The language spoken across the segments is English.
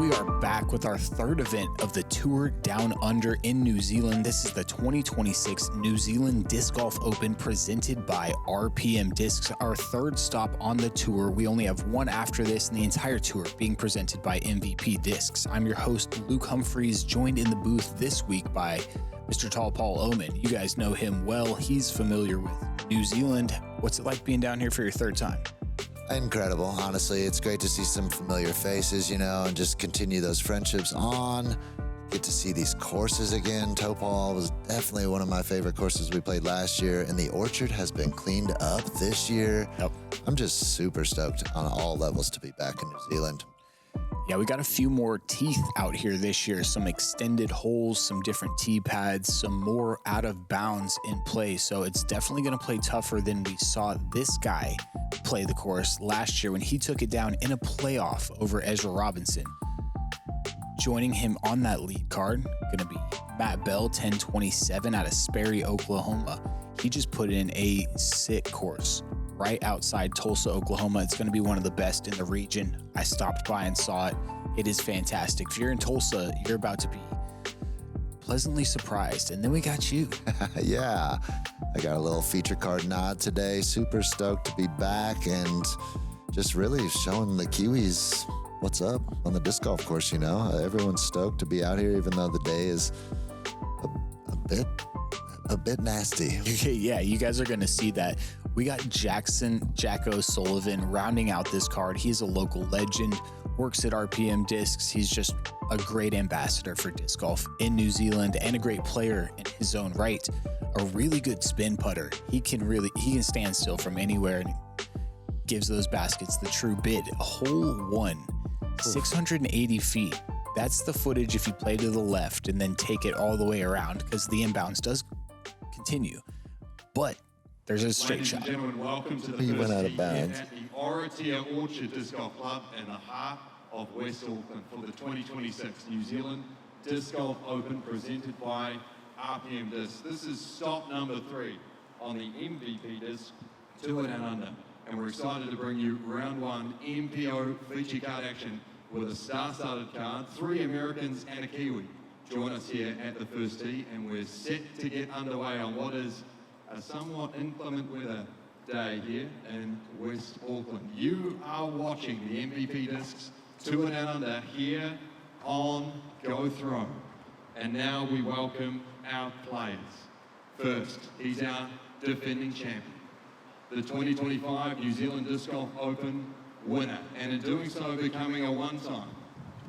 we are back with our third event of the Tour Down Under in New Zealand. This is the 2026 New Zealand Disc Golf Open presented by RPM Discs, our third stop on the tour. We only have one after this, and the entire tour being presented by MVP Discs. I'm your host, Luke Humphries, joined in the booth this week by Mr. Tall Paul Oman. You guys know him well. He's familiar with New Zealand. What's it like being down here for your third time? Incredible, honestly. It's great to see some familiar faces, and just continue those friendships on. Get to see these courses again. Topol was definitely one of my favorite courses we played last year, and the orchard has been cleaned up this year. Yep. I'm just super stoked on all levels to be back in New Zealand. Yeah, we got a few more teeth out here this year, some extended holes, some different tee pads, some more out of bounds in play. So it's definitely going to play tougher than we saw this guy play the course last year when he took it down in a playoff over Ezra Robinson. Joining him on that lead card, going to be Matt Bell, 1027 out of Sperry, Oklahoma. He just put in a sick course right outside Tulsa, Oklahoma. It's going to be one of the best in the region. I stopped by and saw it. It is fantastic. If you're in Tulsa, you're about to be pleasantly surprised. And then we got you. Yeah, I got a little feature card nod today. Super stoked to be back and just really showing the Kiwis what's up on the disc golf course. Everyone's stoked to be out here, even though the day is a bit nasty. Yeah, you guys are going to see that. We got Jacko Sullivan rounding out this card. He's a local legend, works at RPM Discs. He's just a great ambassador for disc golf in New Zealand and a great player in his own right. A really good spin putter. He can stand still from anywhere and gives those baskets the true bid. Hole one, 680 feet. That's the footage if you play to the left and then take it all the way around, because the inbounds does continue. But there's a straight shot. Ladies and gentlemen, welcome to the He first went out of tee bounds. here at the Oratia Orchard Disc Golf Club in the heart of West Auckland for the 2026 New Zealand Disc Golf Open presented by RPM Discs. This is stop number 3 on the MVP Disc Tour Down Under, and we're excited to bring you round 1 MPO feature card action with a star-studded card. 3 Americans and a Kiwi join us here at the first tee, and we're set to get underway on what is a somewhat inclement weather day here in West Auckland. You are watching the MVP Discs Tour Down Under here on Go Throne. And now we welcome our players. First, he's our defending champion, the 2025 New Zealand Disc Golf Open winner, and in doing so becoming a one-time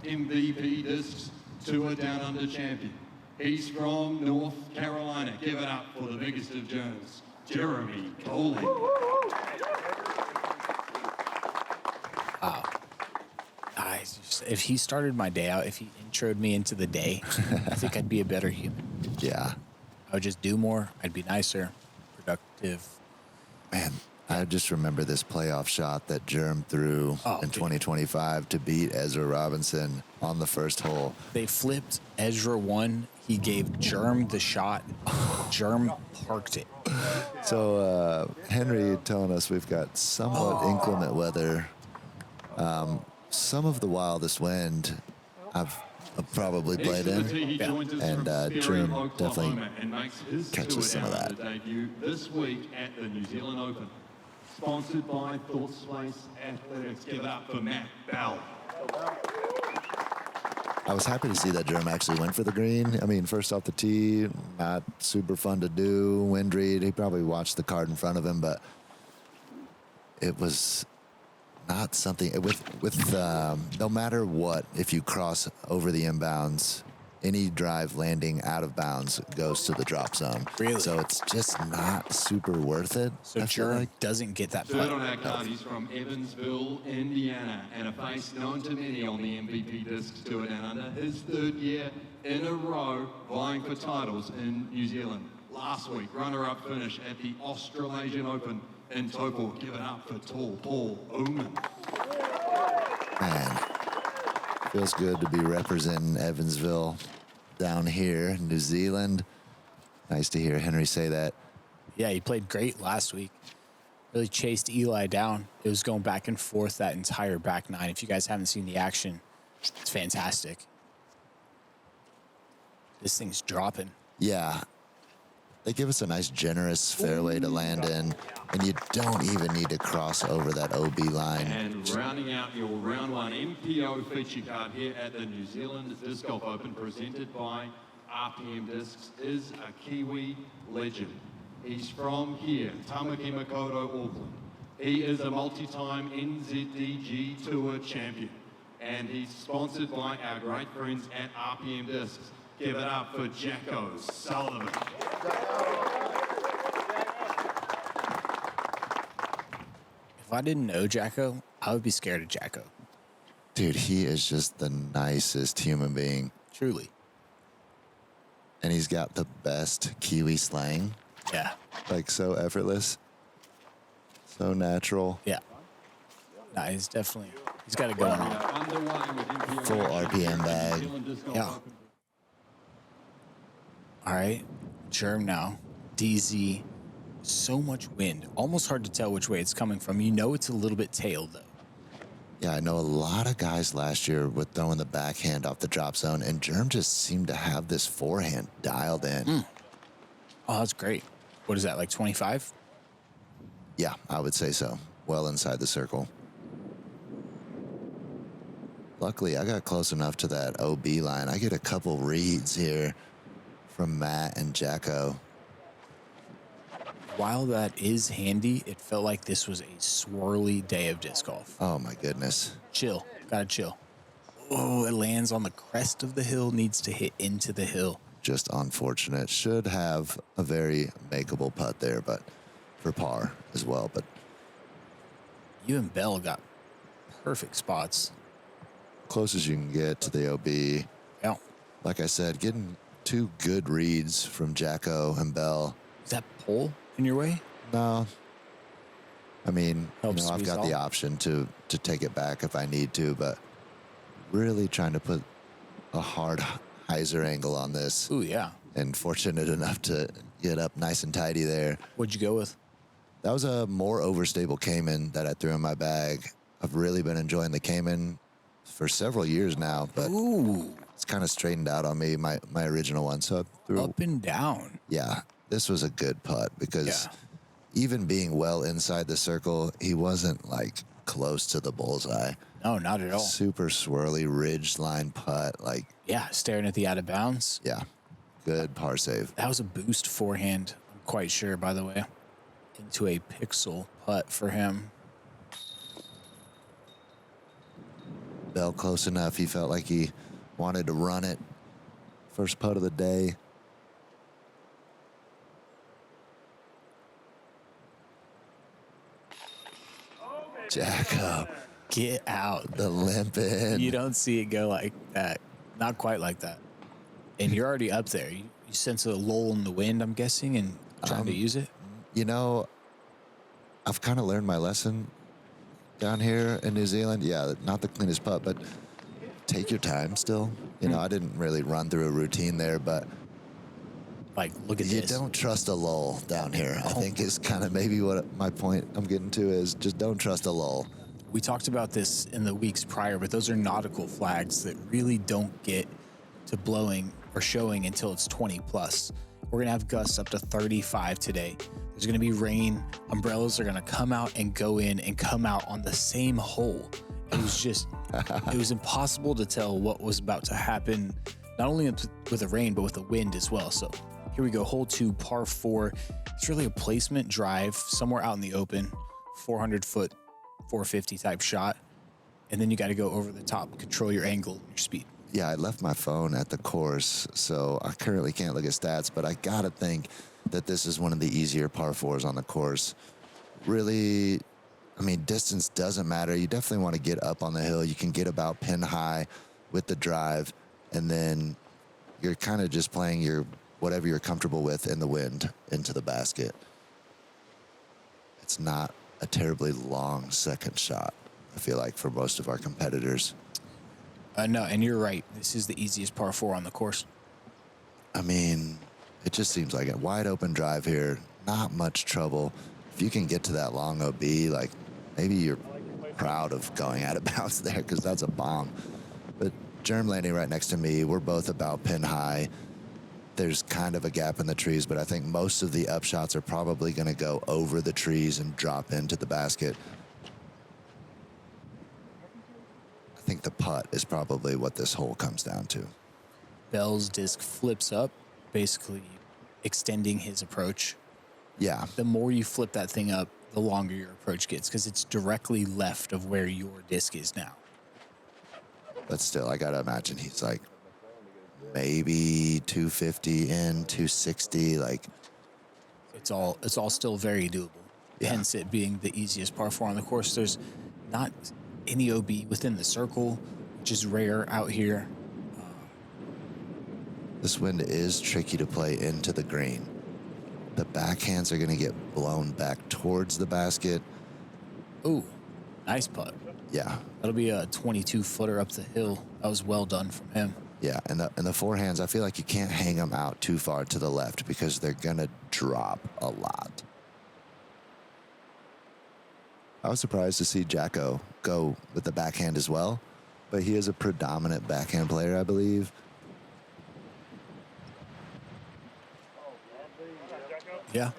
MVP Discs Tour Down Under champion. He's from North Carolina. Give it up for the biggest of germs, Jeremy Koling. If he started my day out, if he introed me into the day, I think I'd be a better human. Yeah. I would just do more. I'd be nicer, productive. Man, I just remember this playoff shot that Germ threw in 2025 to beat Ezra Robinson on the first hole. They flipped. Ezra won. He gave Germ the shot. Germ parked it. So Henry telling us we've got somewhat inclement weather. Some of the wildest wind I've probably played in. And Germ definitely catches some of that. Debut this week at the New Zealand Open. Sponsored by Thought Space Athletics. Give it up for Matt Bell. I was happy to see that Germ actually went for the green. I mean, first off the tee, not super fun to do. Wind read, he probably watched the card in front of him, but it was not something with no matter what, if you cross over the inbounds, any drive landing out of bounds goes to the drop zone. Really? So it's just not super worth it. So Germ doesn't get that Third putt. on our card, he's from Evansville, Indiana, and a face known to many on the MVP Discs Tour Down Under. His third year in a row vying for titles in New Zealand. Last week, runner-up finish at the Australasian Open in Topol. Give it up for Tall Paul Oman. Man, feels good to be representing Evansville down here in New Zealand. Nice to hear Henry say that. Yeah, he played great last week. Really chased Eli down. It was going back and forth that entire back nine. If you guys haven't seen the action, It's fantastic. This thing's dropping. Yeah. They give us a nice, generous fairway to land in, and you don't even need to cross over that OB line. And rounding out your round one MPO feature card here at the New Zealand Disc Golf Open, presented by RPM Discs, is a Kiwi legend. He's from here, Tamaki Makoto, Auckland. He is a multi-time NZDG Tour champion, and he's sponsored by our great friends at RPM Discs. Give it up for Jacko Sullivan. If I didn't know Jacko, I would be scared of Jacko. Dude, he is just the nicest human being. Truly. And he's got the best Kiwi slang. Yeah. Like, so effortless. So natural. Yeah. Nah, he's got it going on. Full RPM bag. Yeah. All right. Germ now. DZ. So much wind. Almost hard to tell which way it's coming from. You know it's a little bit tailed, though. Yeah, I know a lot of guys last year were throwing the backhand off the drop zone, and Germ just seemed to have this forehand dialed in. Oh, that's great. What is that, like 25? Yeah, I would say so. Well inside the circle. Luckily, I got close enough to that OB line. I get a couple reads here from Matt and Jacko. While that is handy, it felt like this was a swirly day of disc golf. Oh, my goodness. Chill. Gotta chill. Oh, it lands on the crest of the hill, needs to hit into the hill. Just unfortunate. Should have a very makeable putt there, but for par as well. But You and Bell got perfect spots. close as you can get to the OB. Yeah. Like I said, getting two good reads from Jacko and Bell. Is that pole in your way? No. I mean, Helps I've got squeeze the off. option to take it back if I need to, but really trying to put a hard hyzer angle on this. Ooh, yeah. And fortunate enough to get up nice and tidy there. What'd you go with? That was a more overstable Cayman that I threw in my bag. I've really been enjoying the Cayman for several years now, but Ooh, it's kind of straightened out on me, my original one. So I threw, up and down. yeah, this was a good putt because Yeah. even being well inside the circle, he wasn't like close to the bullseye. No, not at all. Super swirly ridge line putt. Like, Yeah, staring at the out of bounds. yeah, good par save. That was a boost forehand, I'm quite sure, by the way. Into a pixel putt for him. Bell close enough. He felt like he wanted to run it. First putt of the day. Jacko, Get out. the limp in. You don't see it go like that. Not quite like that. And you're already up there. You sense a lull in the wind, I'm guessing, and trying to use it. You know, I've kind of learned my lesson down here in New Zealand. Yeah, not the cleanest putt, but take your time still. You know, I didn't really run through a routine there, but Like, look at you this. don't trust a lull down here. I think is kind of maybe what my point I'm getting to is just don't trust a lull. We talked about this in the weeks prior, but those are nautical flags that really don't get to blowing or showing until it's 20 plus. We're going to have gusts up to 35 today. There's going to be rain. Umbrellas are going to come out and go in and come out on the same hole. It was just, it was impossible to tell what was about to happen, not only with the rain, but with the wind as well. So here we go. Hole 2, par 4. It's really a placement drive somewhere out in the open, 400 foot, 450 type shot. And then you got to go over the top, control your angle and your speed. Yeah, I left my phone at the course, so I currently can't look at stats, but I got to think that this is one of the easier par 4s on the course. Really, I mean, distance doesn't matter. You definitely want to get up on the hill. You can get about pin high with the drive, and then you're kind of just playing your whatever you're comfortable with in the wind into the basket. It's not a terribly long second shot, I feel like, for most of our competitors. No, and you're right. This is the easiest par 4 on the course. I mean, it just seems like a wide open drive here. Not much trouble. If you can get to that long OB, like maybe you're proud of going out of bounds there because that's a bomb. But Germ landing right next to me, we're both about pin high. There's kind of a gap in the trees, but I think most of the upshots are probably going to go over the trees and drop into the basket. I think the putt is probably what this hole comes down to. Bell's disc flips up, basically extending his approach. Yeah. The more you flip that thing up, the longer your approach gets because it's directly left of where your disc is now. But still, I got to imagine he's like maybe 250 in, 260. Like, It's all still very doable. Yeah. Hence it being the easiest par 4 on the course. There's not any OB within the circle, which is rare out here. this wind is tricky to play into the green. The backhands are going to get blown back towards the basket. Ooh, nice putt. Yeah. That'll be a 22-footer up the hill. That was well done from him. Yeah, and the forehands, I feel like you can't hang them out too far to the left because they're going to drop a lot. I was surprised to see Jacko go with the backhand as well, but he is a predominant backhand player, I believe. Yeah.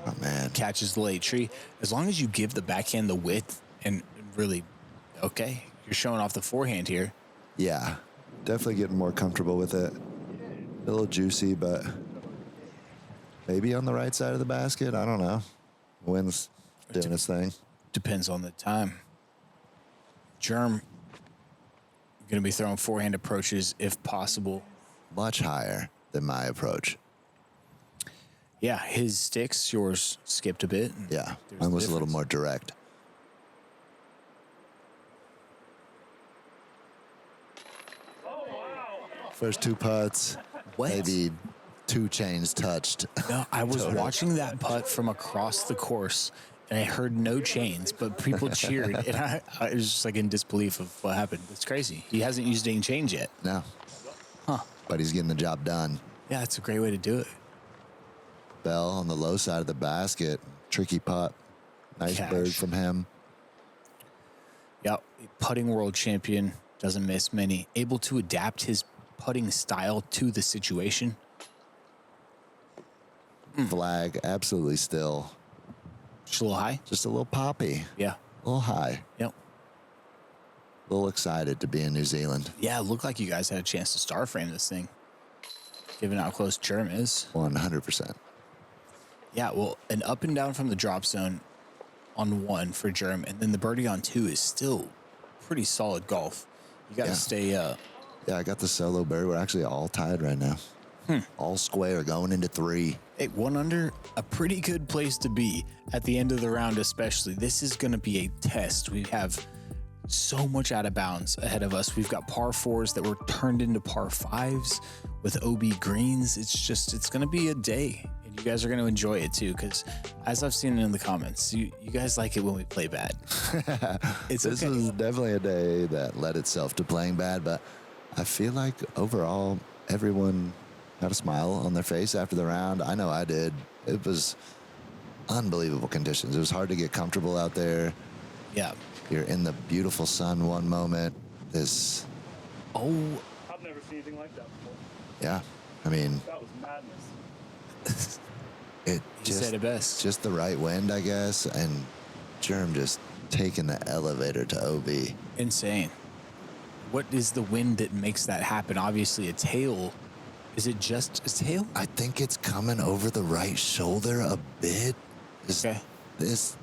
Oh, man. Catches the late tree. As long as you give the backhand the width and really, okay, you're showing off the forehand here. Yeah, definitely getting more comfortable with it. A little juicy, but maybe on the right side of the basket. I don't know. Wind's doing its thing. Depends on the time. Germ going to be throwing forehand approaches if possible. Much higher than my approach. Yeah, his sticks, yours skipped a bit. Yeah, There's mine the was a little difference. more direct. First two putts, What? maybe two chains touched. No, I was Total. watching that putt from across the course, and I heard no chains, but people cheered, and I was just like in disbelief of what happened. It's crazy. He hasn't used any chains yet. No. Huh. But he's getting the job done. Yeah, it's a great way to do it. Bell on the low side of the basket. Tricky putt. Nice Cash. bird from him. Yeah, putting world champion, doesn't miss many. Able to adapt his putting style to the situation. Flag absolutely still. Just a little high. Just a little poppy. Yeah. A little high. Yep. A little excited to be in New Zealand. Yeah, it looked like you guys had a chance to star frame this thing, given how close Germ is. 100%. Yeah, well, an up and down from the drop zone on 1 for Germ, and then the birdie on 2 is still pretty solid golf. You got to Yeah. stay Yeah, I got the solo bird. We're actually all tied right now. All square going into 3. Hey, 1 under, a pretty good place to be at the end of the round, especially. This is going to be a test. We have so much out of bounds ahead of us. We've got par 4s that were turned into par 5s with OB greens. It's going to be a day. And you guys are going to enjoy it too, because as I've seen in the comments, you guys like it when we play bad. It's This okay. was definitely a day that led itself to playing bad, but I feel like overall everyone had a smile on their face after the round. I know I did. It was unbelievable conditions. It was hard to get comfortable out there. Yeah. You're in the beautiful sun one moment. This, Oh, I've never seen anything like that before. yeah. I mean, That was madness. it you just said it best. just the right wind, I guess, and Germ just taking the elevator to OB. Insane. What is the wind that makes that happen? Obviously, a tail. Is it just a tail? I think it's coming over the right shoulder a bit. Okay. This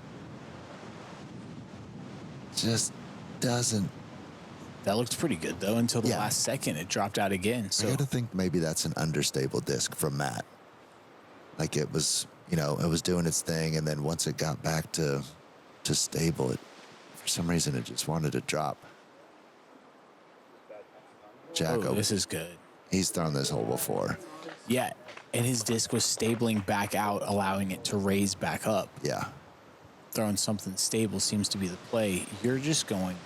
just doesn't. That looked pretty good, though, until the Yeah. last second. It dropped out again. I So, got to think maybe that's an understable disc from Matt. Like it was, it was doing its thing, and then once it got back to stable, for some reason it just wanted to drop. Jacko, this is good. he's thrown this hole before. Yeah, and his disc was stabling back out, allowing it to raise back up. Yeah. Throwing something stable seems to be the play. You're just going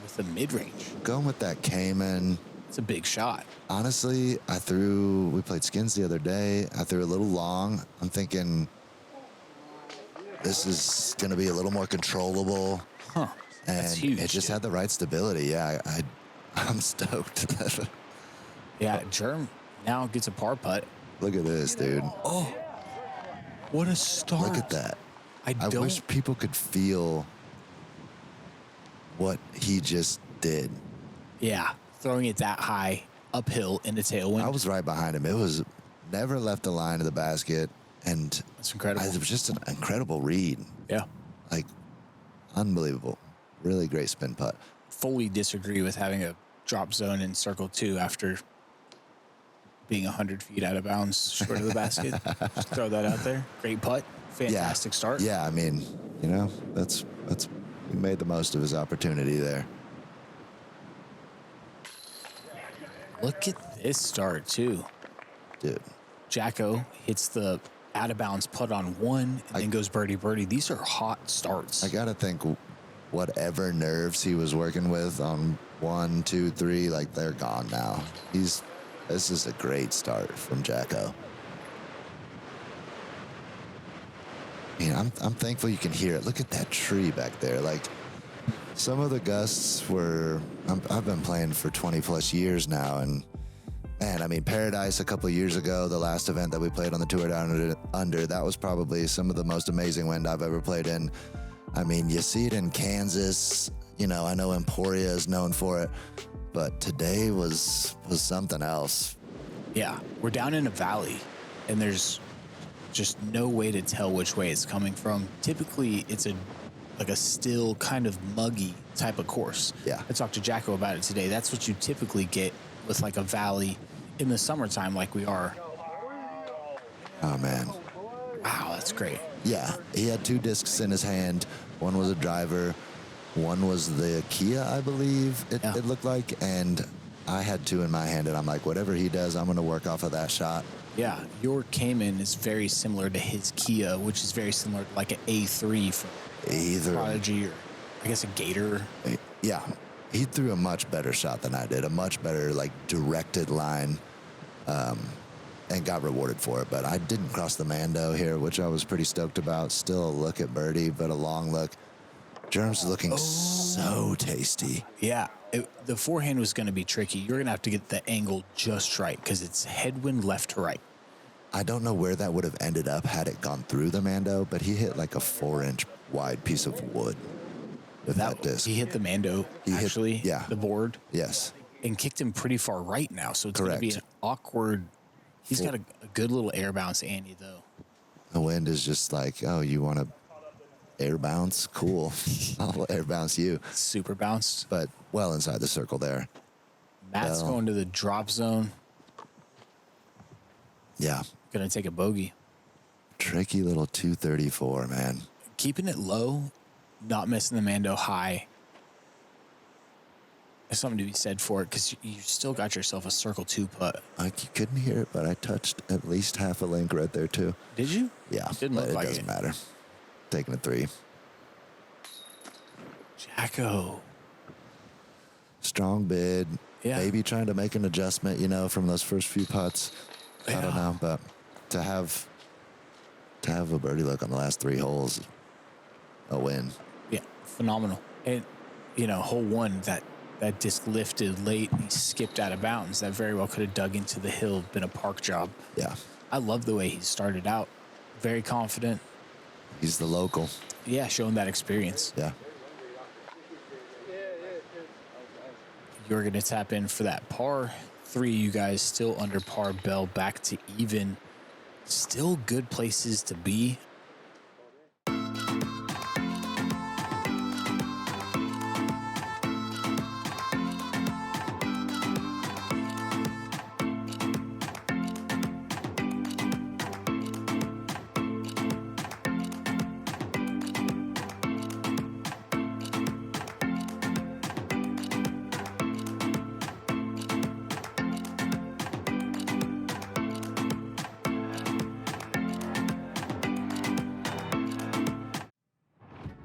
with the mid-range. Going with that Cayman. It's a big shot. Honestly, we played skins the other day. I threw a little long. I'm thinking this is going to be a little more controllable. Huh. And That's huge. it just dude. had the right stability. Yeah, I'm stoked. Yeah, Germ now gets a par putt. Look at this, dude. Oh, what a start. Look at that. I I don't. wish people could feel what he just did. Yeah, throwing it that high uphill in the tailwind. I was right behind him. It was never left the line of the basket. And That's incredible. it was just an incredible read. Yeah. Like, unbelievable. Really great spin putt. Fully disagree with having a drop zone in circle 2 after being 100 feet out of bounds short of the basket. Just throw that out there. Great putt. Fantastic start. Yeah, I mean, you know, that's he made the most of his opportunity there. Look at this start, too. Dude. Jacko hits the out-of-bounds putt on 1 and then goes birdie. These are hot starts. I got to think whatever nerves he was working with on 1, 2, 3, like they're gone now. This is a great start from Jacko. I mean, I'm thankful you can hear it. Look at that tree back there. Like, some of the gusts were, I've been playing for 20 plus years now, and man, I mean, Paradise a couple of years ago, the last event that we played on the Tour Down Under, that was probably some of the most amazing wind I've ever played in. I mean, you see it in Kansas. You know, I know Emporia is known for it, but today was something else. Yeah, we're down in a valley, and there's just no way to tell which way it's coming from. Typically, it's a still kind of muggy type of course. Yeah. I talked to Jacko about it today. That's what you typically get with like a valley in the summertime like we are. Oh, man. Wow, that's great. Yeah, he had 2 discs in his hand. One was a driver. One was the Kia, I believe it looked like. And I had 2 in my hand, and I'm like, whatever he does, I'm going to work off of that shot. Yeah, your Cayman is very similar to his Kia, which is very similar to like an A3 from Prodigy, or I guess a Gator. Yeah, he threw a much better shot than I did, a much better, like, directed line, and got rewarded for it. But I didn't cross the Mando here, which I was pretty stoked about. Still a look at birdie, but a long look. Germ's looking so tasty. Yeah, the forehand was going to be tricky. You're going to have to get the angle just right because it's headwind left to right. I don't know where that would have ended up had it gone through the Mando, but he hit like a 4-inch wide piece of wood with that disc. He hit the Mando, the board. Yes. And kicked him pretty far right now, so it's going to be an awkward. He's got a good little air bounce, Andy, though. The wind is just like, oh, you want to air bounce? Cool. I'll air bounce you. Super bounced. But well inside the circle there. Matt's going to the drop zone. Yeah. Going to take a bogey. Tricky little 234, man. Keeping it low, not missing the Mando high. There's something to be said for it because you still got yourself a circle 2 putt. Like, you couldn't hear it, but I touched at least half a link right there, too. Did you? Yeah. Didn't but look like it doesn't matter. Taking a 3. Jacko. Strong bid. Yeah. Maybe trying to make an adjustment, you know, from those first few putts. I don't know, but to have a birdie look on the last 3 holes, a win. Yeah, phenomenal. And, you know, hole 1, that disc lifted late and he skipped out of bounds. That very well could have dug into the hill, been a park job. Yeah. I love the way he started out. Very confident. He's the local. Yeah, showing that experience. Yeah. You're going to tap in for that par 3. You guys still under par, Bell back to even. Still good places to be.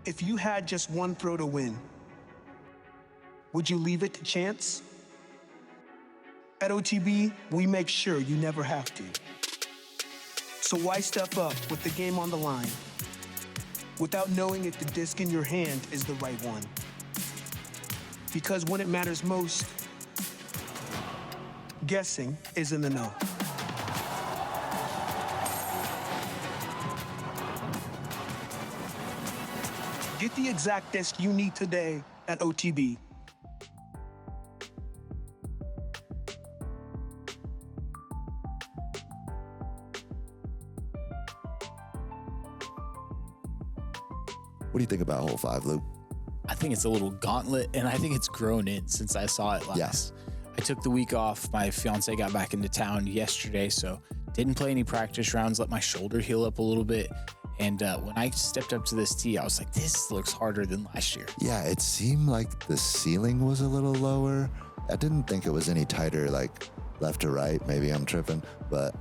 If you had just one throw to win, would you leave it to chance? At OTB, we make sure you never have to. So why step up with the game on the line without knowing if the disc in your hand is the right one? Because when it matters most, Guessing isn't enough. Get the exact disc you need today at OTB. What do you think about hole 5, Luke? I think it's a little gauntlet, and I think it's grown in since I saw it last. Yes. I took the week off. My fiance got back into town yesterday, so didn't play any practice rounds, let my shoulder heal up a little bit. And when I stepped up to this tee, I was like, this looks harder than last year. Yeah, it seemed like the ceiling was a little lower. I didn't think it was any tighter, like left to right. Maybe I'm tripping, but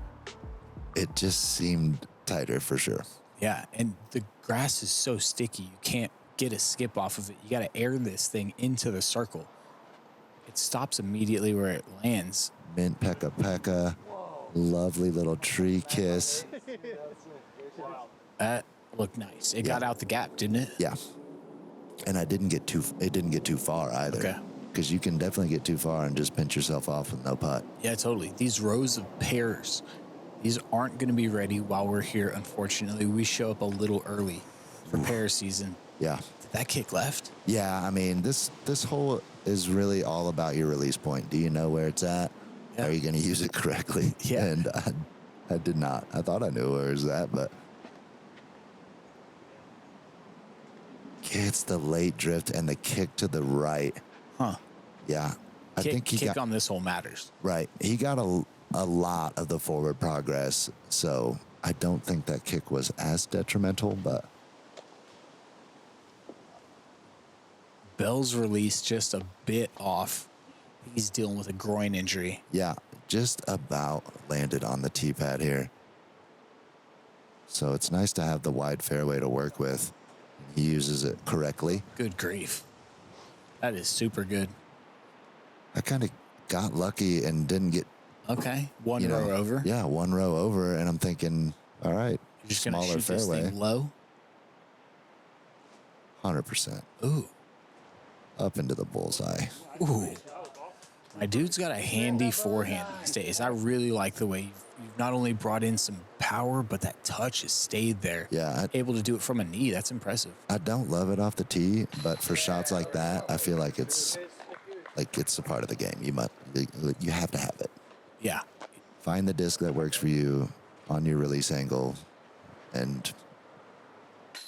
it just seemed tighter for sure. Yeah, and the grass is so sticky, you can't get a skip off of it. You got to air this thing into the circle. It stops immediately where it lands. Mint pekka pekka, lovely little tree kiss. That looked nice. It got out the gap, didn't it? Yeah, and it didn't get too far either. Okay. Because you can definitely get too far and just pinch yourself off with no putt. Yeah, totally. These rows of pairs, these aren't going to be ready while we're here. Unfortunately, we show up a little early for pair season. Yeah. Did that kick left? Yeah, I mean, this hole is really all about your release point. Do you know where it's at? Yeah. Are you going to use it correctly? Yeah. And I did not. I thought I knew where it was at, but it's the late drift and the kick to the right. Huh. Yeah. I think he kick got on this hole matters. right. He got a lot of the forward progress, so I don't think that kick was as detrimental, but Bell's release just a bit off. He's dealing with a groin injury. yeah, just about landed on the tee pad here. So it's nice to have the wide fairway to work with. He uses it correctly. Good grief. That is super good. I kind of got lucky and didn't get Okay. One you know, row over. Yeah, one row over, and I'm thinking, all right, You're just going to smaller shoot this fairway, thing low. 100% Ooh. up into the bullseye. Ooh. My dude's got a handy forehand these days. I really like the way you've not only brought in some power, but that touch has stayed there. Yeah, Able to do it from a knee. That's impressive. I don't love it off the tee, but for shots like that, I feel like it's a part of the game. You have to have it. Yeah. Find the disc that works for you on your release angle and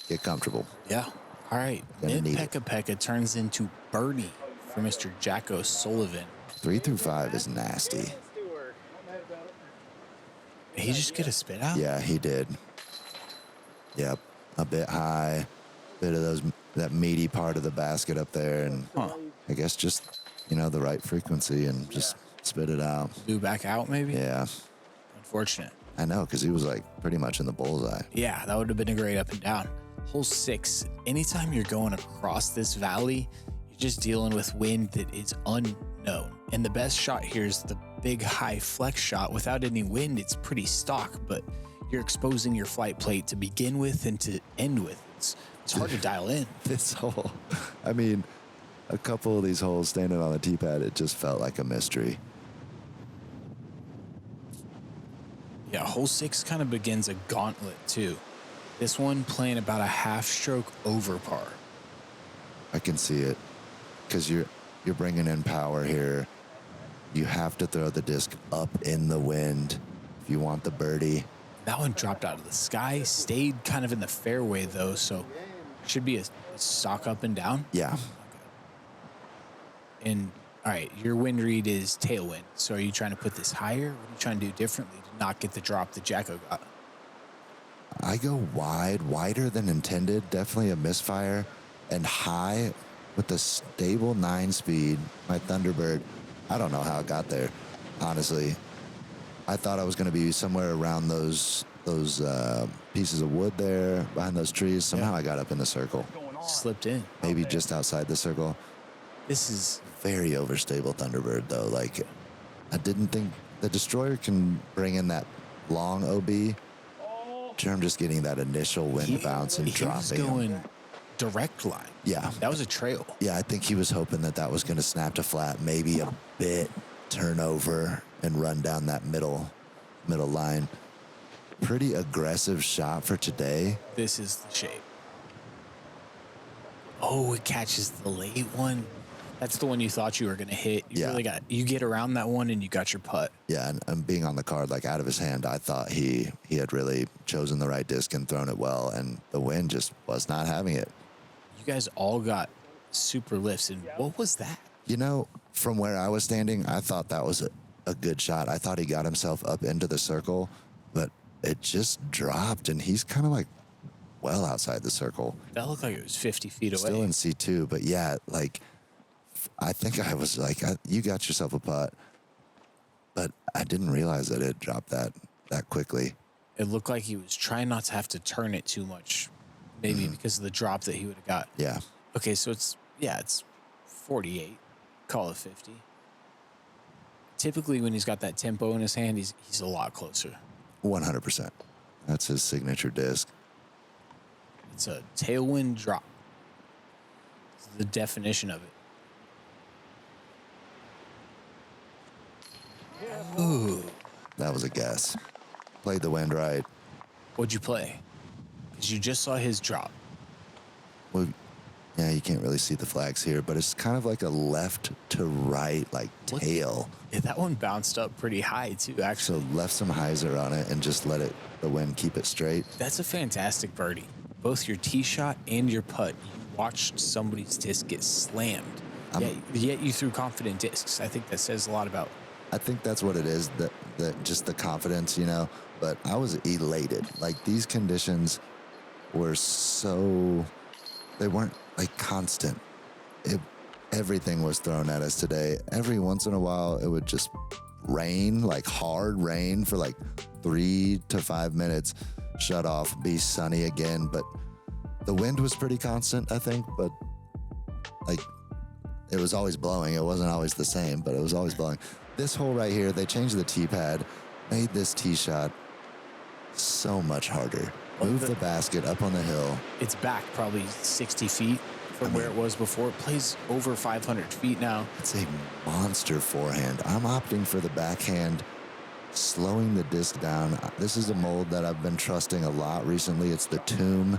get comfortable. Yeah. All right. Gonna Mint need it. Pekka Pekka turns into birdie for Mr. Jacko Sullivan. 3 through 5 is nasty. Did he just get a spit out? Yeah, he did. Yep, a bit high, bit of that meaty part of the basket up there, and Huh. I guess just the right frequency and just spit it out. Blew back out, maybe? Yeah, Unfortunate. I know, because he was like pretty much in the bullseye. Yeah, that would have been a great up and down. Hole 6, anytime you're going across this valley, you're just dealing with wind that is unknown. And the best shot here is the big high flex shot. Without any wind, it's pretty stock, but you're exposing your flight plate to begin with and to end with. It's hard to dial in. This hole, I mean, a couple of these holes standing on the tee pad, it just felt like a mystery. Yeah, hole 6 kind of begins a gauntlet too. This one playing about a half stroke over par. I can see it, because you're bringing in power here. You have to throw the disc up in the wind if you want the birdie. That one dropped out of the sky, stayed kind of in the fairway though, so should be a stock up and down. Yeah. And all right, your wind read is tailwind. So are you trying to put this higher? What are you trying to do differently to not get the drop that Jacko got? I go wider than intended. Definitely a misfire. And high with a stable 9 speed. My Thunderbird, I don't know how it got there, honestly. I thought I was going to be somewhere around those pieces of wood there, behind those trees. Somehow I got up in the circle. Slipped in. Maybe just outside the circle. This is Very overstable Thunderbird, though. Like, I didn't think the Destroyer can bring in that long OB. I'm just getting that initial wind bounce and he dropping was him. going direct line. Yeah. That was a trail. Yeah, I think he was hoping that was going to snap to flat maybe a bit turn over and run down that middle line. Pretty aggressive shot for today. This is the shape. Oh, it catches the late one. That's the one you thought you were going to hit. You get around that one and you got your putt. Yeah, and being on the card, like out of his hand, I thought he had really chosen the right disc and thrown it well, and the wind just was not having it. You guys all got super lifts, and what was that? You know, from where I was standing, I thought that was a good shot. I thought he got himself up into the circle, but it just dropped, and he's kind of like well outside the circle. That looked like it was 50 feet away. Still in C2, but yeah, like, I think I was like, you got yourself a putt, but I didn't realize that it dropped that quickly. It looked like he was trying not to have to turn it too much, maybe because of the drop that he would have got. Yeah. Okay, so it's 48. Call it 50. Typically, when he's got that tempo in his hand, he's a lot closer. 100%. That's his signature disc. It's a tailwind drop. It's the definition of it. Ooh. That was a guess. Played the wind right. What'd you play? Because you just saw his drop. Well, yeah, you can't really see the flags here, but it's kind of like a left to right, like tail. Yeah, that one bounced up pretty high, too, actually. So left some hyzer on it and just let the wind keep it straight. That's a fantastic birdie. Both your tee shot and your putt, you watched somebody's disc get slammed. Yet you threw confident discs. I think that says a lot about. I think that's what it is, that just the confidence, you know. But I was elated. Like, these conditions were they weren't like constant. Everything was thrown at us today. Every once in a while, it would just rain, like hard rain for like 3 to 5 minutes, shut off, be sunny again. But the wind was pretty constant, I think. But like, it was always blowing. It wasn't always the same, but it was always blowing. This hole right here, they changed the tee pad, made this tee shot so much harder. Move the basket up on the hill. It's back probably 60 feet from where it was before. It plays over 500 feet now. It's a monster forehand. I'm opting for the backhand, slowing the disc down. This is a mold that I've been trusting a lot recently. It's the Tomb.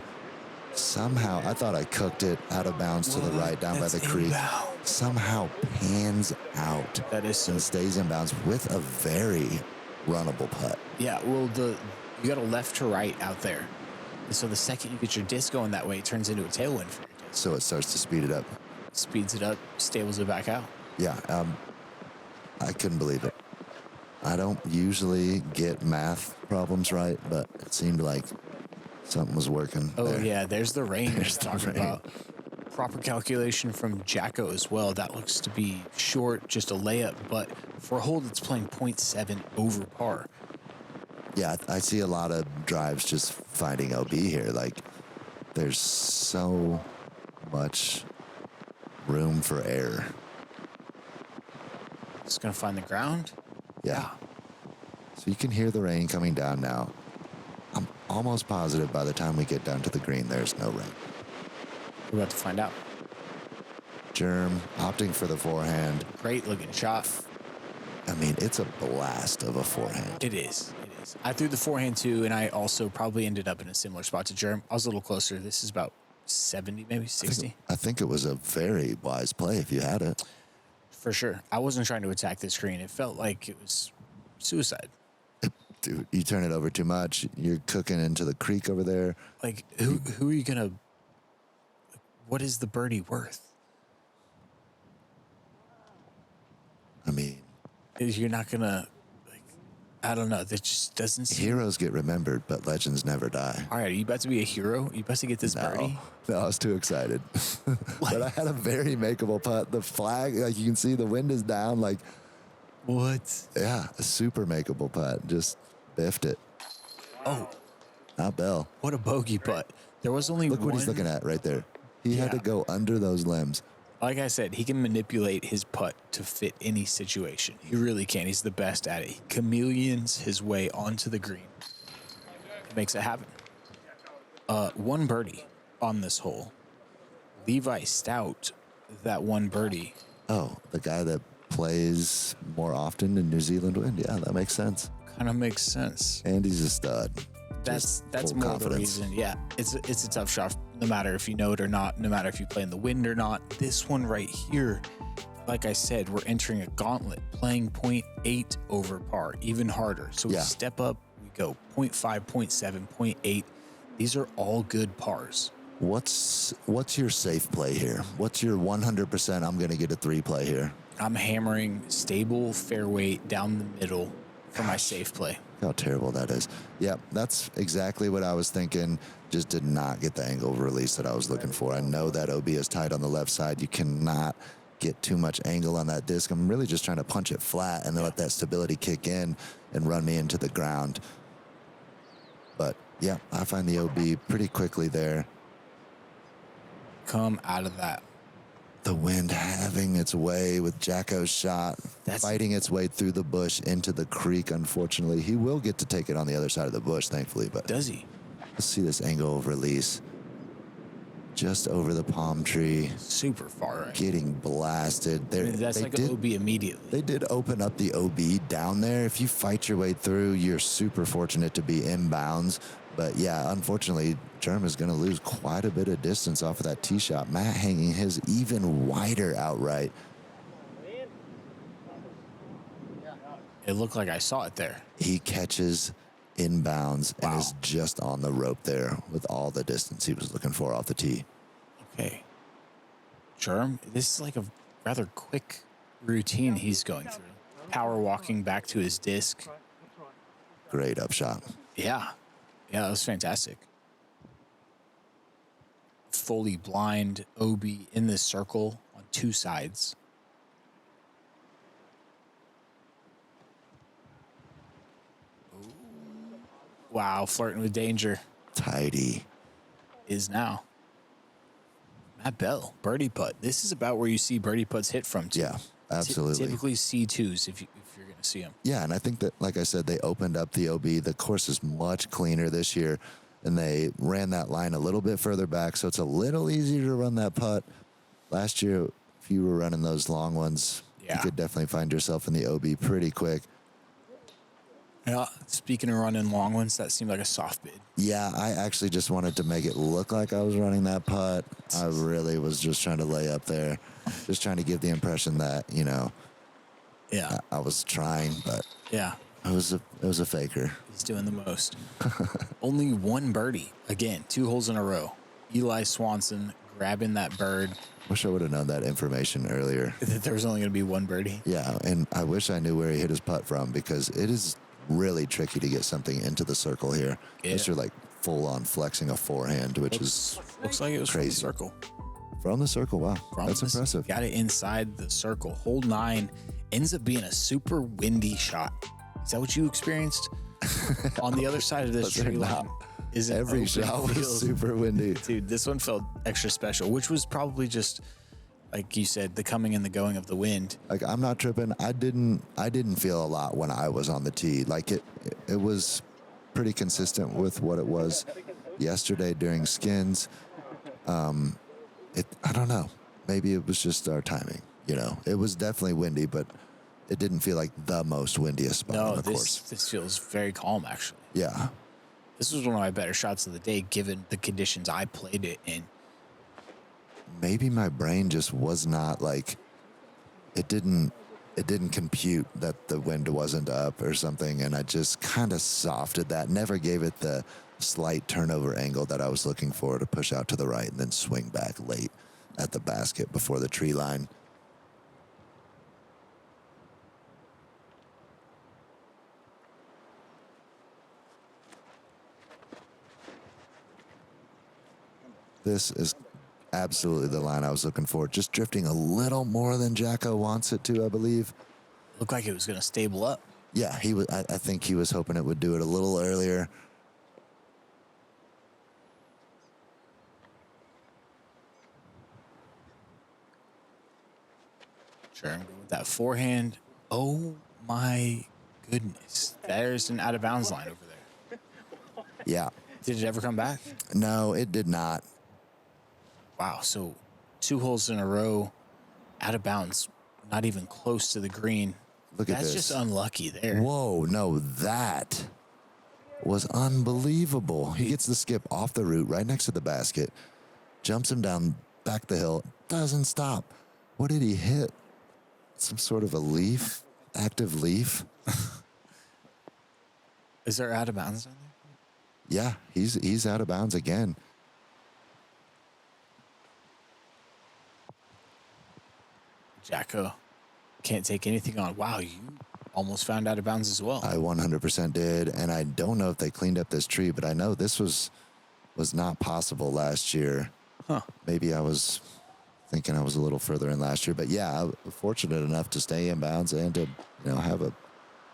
Somehow, I thought I cooked it out of bounds to the right down by the creek. Somehow pans out. That is so. And stays in bounds with a very runnable putt. Yeah, well, you got a left to right out there. And so the second you get your disc going that way, it turns into a tailwind for your disc. So it starts to speed it up. Speeds it up, stables it back out. Yeah, I couldn't believe it. I don't usually get math problems right, but it seemed like something was working. Oh, there. yeah, there's the rain you're There's the talking rain. about. Proper calculation from Jacko as well. That looks to be short, just a layup, but for a hole that's playing 0.7 over par. Yeah, I see a lot of drives just finding OB here. Like, there's so much room for error. Just going to find the ground? Yeah. So you can hear the rain coming down now. I'm almost positive by the time we get down to the green, there's no rain. We're about to find out. Germ opting for the forehand. Great looking shot. I mean, it's a blast of a forehand. It is. It is. I threw the forehand too, and I also probably ended up in a similar spot to Germ. I was a little closer. This is about 70, maybe 60. I think it was a very wise play if you had it. For sure. I wasn't trying to attack this green. It felt like it was suicide. Dude, you turn it over too much. You're cooking into the creek over there. Like, who are you going to... What is the birdie worth? I mean... You're not going to... I don't know. That just doesn't seem... Heroes get remembered, but legends never die. All right, are you about to be a hero? Are you about to get this birdie? No, I was too excited. But I had a very makeable putt. The flag, like you can see, the wind is down. Like, what? yeah, a super makeable putt. Just biffed it. Oh, Not Bell. what a bogey putt. There was only Look one... what he's looking at right there. He had to Yeah. go under those limbs. Like I said, he can manipulate his putt to fit any situation. He really can. He's the best at it. He chameleons his way onto the green. He makes it happen. One birdie on this hole. Levi Stout, that one birdie. Oh, the guy that plays more often in New Zealand wind. Yeah, that makes sense. Kind of makes sense. And he's a stud. That's full more confidence. the reason. Yeah, it's a tough shot, no matter if you know it or not, no matter if you play in the wind or not. This one right here, like I said, we're entering a gauntlet, playing 0.8 over par, even harder. So we Yeah. step up, we go 0.5, 0.7, 0.8. These are all good pars. What's your safe play here? What's your 100%? I'm going to get a 3 play here. I'm hammering stable fairway down the middle for my safe play. How terrible that is. Yeah, that's exactly what I was thinking. Just did not get the angle of release that I was looking for. I know that OB is tight on the left side. You cannot get too much angle on that disc. I'm really just trying to punch it flat and then let that stability kick in and run me into the ground. But yeah, I find the OB pretty quickly there. Come out of that. The wind having its way with Jacko's shot, That's- fighting its way through the bush into the creek. Unfortunately, he will get to take it on the other side of the bush, thankfully. But Does he? let's see this angle of release. Just over the palm tree, Super far right. getting blasted. That's like an OB immediately. They did open up the OB down there. If you fight your way through, you're super fortunate to be inbounds. But yeah, unfortunately, Germ is going to lose quite a bit of distance off of that tee shot. Matt hanging his even wider outright. It looked like I saw it there. He catches inbounds Wow. and is just on the rope there with all the distance he was looking for off the tee. Okay. Germ, this is like a rather quick routine he's going through. Power walking back to his disc. Great upshot. Yeah. Yeah, that was fantastic. Fully blind OB in this circle on two sides. Ooh. Wow, flirting with danger Tidy. is now. Matt Bell, birdie putt. This is about where you see birdie putts hit from, too. Yeah, absolutely. Typically C2s if you're going to see them. Yeah, and I think that, like I said, they opened up the OB. The course is much cleaner this year, and they ran that line a little bit further back, so it's a little easier to run that putt. Last year, if you were running those long ones, you Yeah. could definitely find yourself in the OB pretty quick. Yeah, speaking of running long ones, that seemed like a soft bid. Yeah, I actually just wanted to make it look like I was running that putt. I really was just trying to lay up there, just trying to give the impression that, you know, Yeah, I was trying, but yeah. it was a faker. He's doing the most. Only one birdie. Again, 2 holes in a row. Eli Swanson grabbing that bird. Wish I would have known that information earlier. That there was only going to be one birdie. Yeah, and I wish I knew where he hit his putt from because it is really tricky to get something into the circle here. Yeah. Unless you're like full on flexing a forehand, which Looks like it was crazy. from the circle. from the circle. Wow, that's From the- impressive. Got it inside the circle. Hole 9 ends up being a super windy shot. Is that what you experienced? On the other side of this Was it tree line. not? Is it Every open shot was field? super windy. Dude, this one felt extra special, which was probably just, like you said, the coming and the going of the wind. Like I'm not tripping. I didn't feel a lot when I was on the tee. Like it was pretty consistent with what it was yesterday during skins. I don't know. Maybe it was just our timing. You know, it was definitely windy, but it didn't feel like the most windiest spot on No, the course. this feels very calm, actually. Yeah. This was one of my better shots of the day, given the conditions I played it in. Maybe my brain just was not like it didn't compute that the wind wasn't up or something, and I just kind of softed that, never gave it the slight turnover angle that I was looking for to push out to the right and then swing back late at the basket before the tree line. This is absolutely the line I was looking for. Just drifting a little more than Jacko wants it to, I believe. Looked like it was going to stable up. Yeah, he was. I think he was hoping it would do it a little earlier. Sure, I'm going with that forehand. Oh my goodness. There's an out of bounds line over there. Yeah. Did it ever come back? No, it did not. Wow, so 2 holes in a row, out of bounds. not even close to the green. Look at That's this. just unlucky there. Whoa, no, that was unbelievable. He gets the skip off the root right next to the basket, jumps him down back the hill, doesn't stop. What did he hit? Some sort of a leaf? Active leaf? Is there out of bounds on there? Yeah, he's out of bounds again. Jacko can't take anything on. Wow, you almost found out of bounds as well. I 100% did, and I don't know if they cleaned up this tree, but I know this was not possible last year. Huh. Maybe I was thinking I was a little further in last year, but yeah, I was fortunate enough to stay in bounds and to,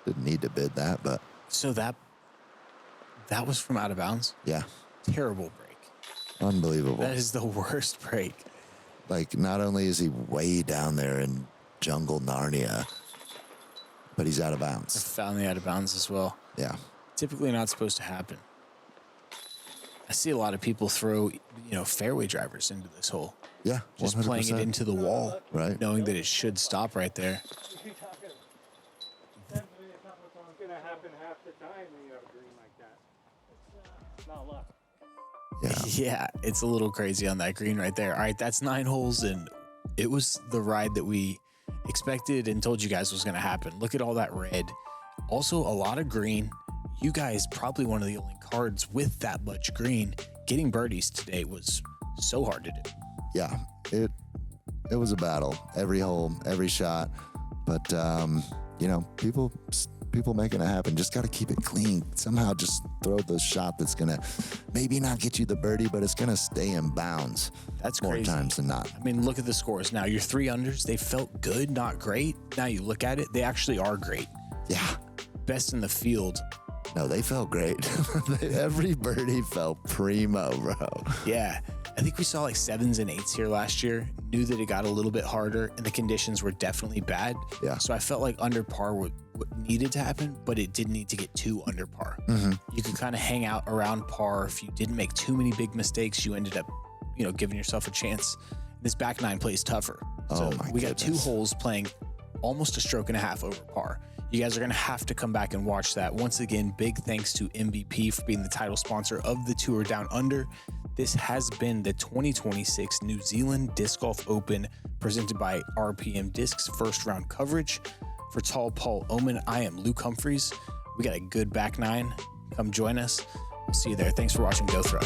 didn't need to bid that, but So that was from out of bounds? yeah, Terrible break. unbelievable. That is the worst break. Like, not only is he way down there in jungle Narnia, but he's out of bounds. Found the out of bounds as well. Yeah. Typically not supposed to happen. I see a lot of people throw, fairway drivers into this hole. Yeah, 100%. Just playing it into the wall, Right. knowing that it should stop right there. It's gonna happen half the time when you have a green like that. It's not luck. Yeah. Yeah, it's a little crazy on that green right there. All right, that's 9 holes, and it was the ride that we expected and told you guys was going to happen. Look at all that red. Also, a lot of green. You guys probably one of the only cards with that much green. Getting birdies today was so hard to do. Yeah, it was a battle. Every hole, every shot. But, people making it happen. Just got to keep it clean. Somehow just throw the shot that's going to maybe not get you the birdie, but it's going to stay in bounds. That's more crazy. times than not. I mean, look at the scores now. Your 3 unders, they felt good, not great. Now you look at it, they actually are great. Yeah. Best in the field. No, they felt great. Every birdie felt primo, bro. Yeah. I think we saw like 7s and 8s here last year. Knew that it got a little bit harder and the conditions were definitely bad. Yeah. So I felt like under par what needed to happen, but it didn't need to get too under par. Mm-hmm. You could kind of hang out around par. If you didn't make too many big mistakes, you ended up, giving yourself a chance. This back 9 plays tougher. So we got 2 holes playing almost a stroke and a half over par. You guys are going to have to come back and watch that. Once again, big thanks to MVP for being the title sponsor of the Tour Down Under. This has been the 2026 New Zealand Disc Golf Open presented by RPM Discs first round coverage. For Tall Paul Oman, I am Luke Humphries. We got a good back 9. Come join us. We'll see you there. Thanks for watching Go Throw.